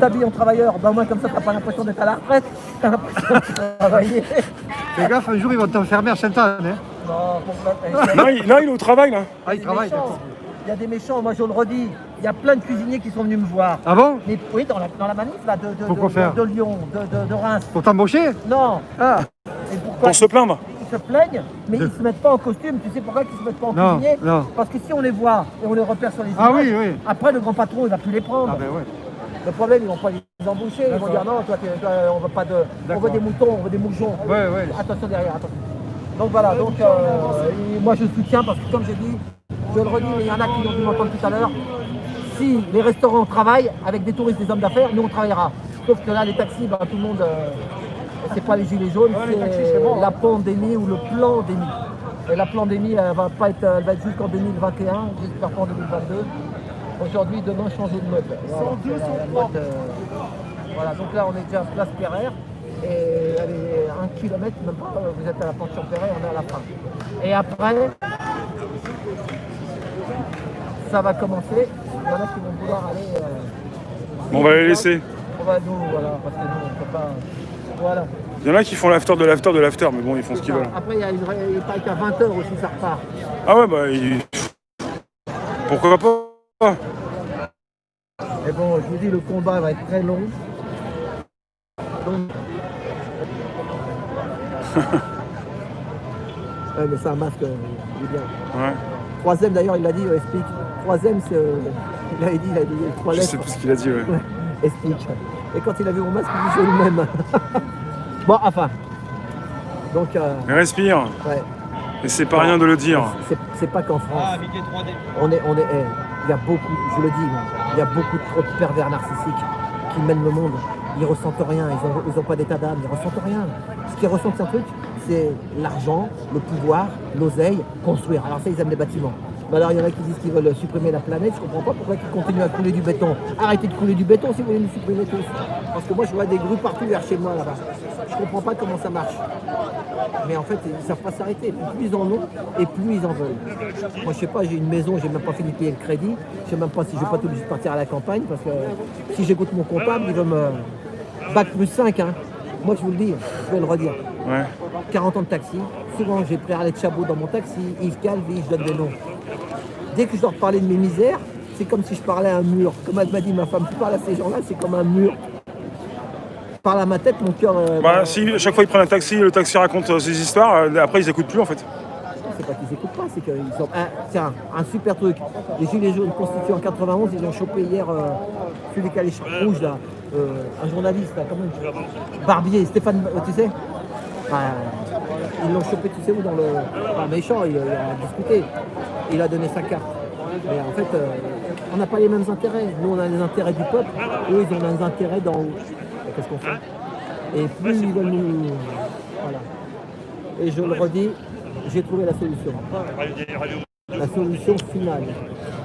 t'habilles en travailleur, bah au moins comme ça, t'as pas l'impression d'être à la retraite. T'as l'impression de travailler. Fais gaffe, un jour ils vont t'enfermer à Sainte-Anne. Hein. Non, Non, il est au travail là. Ah, ils travaillent, d'accord. Il y a des méchants, moi je le redis, il y a plein de cuisiniers qui sont venus me voir. Ah bon? Mais, oui, dans la manif là, Pourquoi faire? de Lyon, de Reims. Pour t'embaucher? Non. Ah. Et pourquoi Pour se plaindre. Ils se plaignent, mais ils se mettent pas en costume. Tu sais pourquoi ils se mettent pas en Non, cuisinier? non. Parce que si on les voit et on les repère sur les images, Ah oui, oui. après le grand patron il va plus les prendre. Ah ben ouais. Le problème, ils vont pas les embaucher. Ils vont dire non, toi, on veut pas de. On veut des moutons, on veut des mouchons. Ouais, ouais. Attention derrière, attention. Donc voilà, donc moi je soutiens parce que comme j'ai dit, je le redis, mais il y en a qui ont dû m'entendre tout à l'heure. Si les restaurants travaillent avec des touristes, des hommes d'affaires, nous on travaillera. Sauf que là, les taxis, bah, tout le monde, c'est pas les gilets jaunes, c'est la pandémie ou le pandémie. Et la pandémie, elle va être jusqu'en 2021, j'espère pas en 2022. Aujourd'hui, demain, changer de mode. Voilà, donc là, on est déjà à Place Pereire. Et allez, 1 kilomètre, même pas, vous êtes à la Pension Pereire, on est à la fin. Et après, ça va commencer. Il y en a qui vont vouloir aller. On va les laisser. On va nous, voilà, parce que nous, on ne peut pas. Voilà. Il y en a qui font l'after de l'after de l'after, mais bon, ils font ce qu'ils veulent. Après, il paraît qu'à 20h aussi, ça repart. Ah ouais, bah. Pourquoi pas? Mais bon, je vous dis, le combat va être très long. Donc. Ouais, mais c'est un masque, il est bien. Ouais. Troisième d'ailleurs, il l'a dit, explique. Troisième, c'est. Il a dit trois Je lettres. sais plus ce qu'il a dit, ouais. Explique. Et quand il a vu mon masque, il dit c'est le même. Bon, enfin. Donc. Mais respire. Ouais. Et c'est pas rien de le dire. C'est pas qu'en France. Il y a beaucoup, je le dis, il y a beaucoup trop de pervers narcissiques qui mènent le monde. Ils ressentent rien, ils ont pas d'état d'âme, ils ressentent rien. Ce qu'ils ressentent, c'est un truc, c'est l'argent, le pouvoir, l'oseille, construire. Alors ça, ils aiment les bâtiments. Mais alors, il y en a qui disent qu'ils veulent supprimer la planète. Je comprends pas pourquoi ils continuent à couler du béton. Arrêtez de couler du béton si vous voulez nous supprimer tous. Parce que moi, je vois des grues partout vers chez moi là-bas. Je comprends pas comment ça marche. Mais en fait, ils ne savent pas s'arrêter. Plus ils en ont et plus ils en veulent. Moi, je sais pas, j'ai une maison, j'ai même pas fini de payer le crédit. Je sais même pas si je vais pas être obligé de partir à la campagne parce que si j'écoute mon comptable, il va me bac plus 5. Hein. Moi, je vous le dis, je vais le redire. Ouais. 40 ans de taxi. Souvent, j'ai pris Arlette Chabot dans mon taxi, Yves Calvi, je donne des noms. Dès que je dois parler de mes misères, c'est comme si je parlais à un mur. Comme elle m'a dit, ma femme, tu parles à ces gens-là, c'est comme un mur. Je parle à ma tête, mon cœur. Bah, si chaque fois ils prennent un taxi, le taxi raconte ses histoires, après ils écoutent plus en fait. C'est pas qu'ils n'écoutent pas, c'est qu'ils sont. Tiens, un super truc. Les Gilets jaunes constitués en 91, ils ont chopé hier celui qui a les cheveux rouges là, un journaliste là, comment il s'appelle Barbier, Stéphane, tu sais ils l'ont chopé, tu sais où, dans le. Pas méchant, il a discuté. Il a donné sa carte. Mais en fait, on n'a pas les mêmes intérêts. Nous, on a les intérêts du peuple, eux, ils ont les intérêts d'en haut. Et qu'est-ce qu'on fait? Et plus ils veulent nous. Voilà. Et je le redis, j'ai trouvé la solution. La solution finale.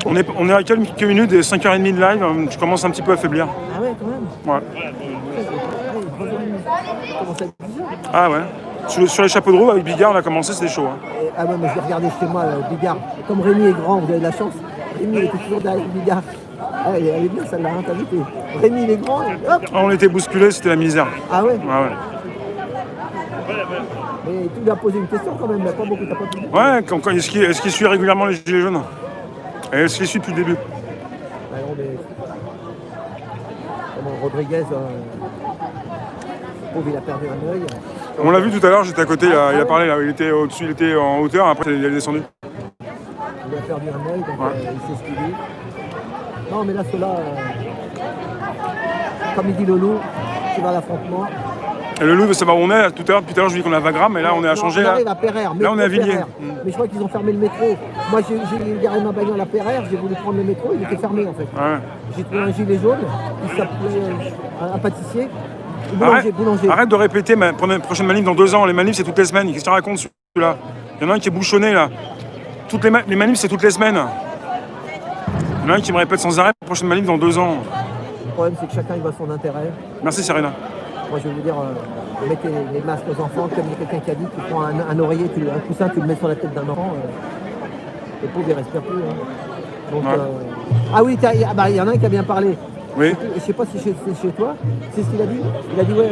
On est à quelques minutes des 5h30 de live, je commence un petit peu à faiblir. Ah ouais, quand même. Ouais. Comment ça être bizarre. Ah ouais. Sur les chapeaux de roue avec Bigard, on a commencé, c'était chaud. Hein. Ah ouais, mais je vais regarder chez moi, Bigard. Comme Rémi est grand, vous avez de la chance. Rémi, il était toujours derrière Bigard. Ah, elle est bien celle-là, hein, t'as vu? Rémi, il est grand, et hop. On était bousculés, c'était la misère. Ah ouais? Ah ouais. Mais tu lui as posé une question quand même, mais pas beaucoup, t'as pas pu. Ouais, est-ce qu'il suit régulièrement les Gilets jaunes? Et est-ce qu'il suit depuis le début? Bah non, mais. Comment Rodriguez, pauvre, il a perdu un œil. On l'a vu tout à l'heure, j'étais à côté, il a parlé là, il était au-dessus, il était en hauteur, après il est descendu. Il a perdu un œil, donc il sait ce qu'il dit. Non, mais là, ceux-là, comme il dit le loup, tu vas à l'affrontement. Et le loup veut savoir où on est, tout à l'heure je dis qu'on est à Wagram, mais là on est à changer. On arrive à Pereire. Là on est à Villiers. Mais je crois qu'ils ont fermé le métro. Moi j'ai garé ma bagnole à Pereire, j'ai voulu prendre le métro, il était fermé en fait. Ouais. J'ai trouvé un gilet jaune, qui s'appelait un pâtissier. Boulanger. Arrête de répéter ma prochaine manif dans 2 ans. Les manifs c'est toutes les semaines. Qu'est-ce que tu racontes celui-là? Il y en a un qui est bouchonné là. Les manifs c'est toutes les semaines. Il y en a un qui me répète sans arrêt la prochaine manif dans 2 ans. Le problème c'est que chacun il voit son intérêt. Merci Serena. Moi je vais vous dire, mettez les masques aux enfants, comme il y a quelqu'un qui a dit, tu prends un oreiller, un coussin, tu le mets sur la tête d'un enfant. Les pauvres ils respirent plus. Hein. Donc, ouais. ah oui, il y en a un qui a bien parlé. Oui. Je sais pas si c'est chez toi. C'est ce qu'il a dit. Il a dit ouais,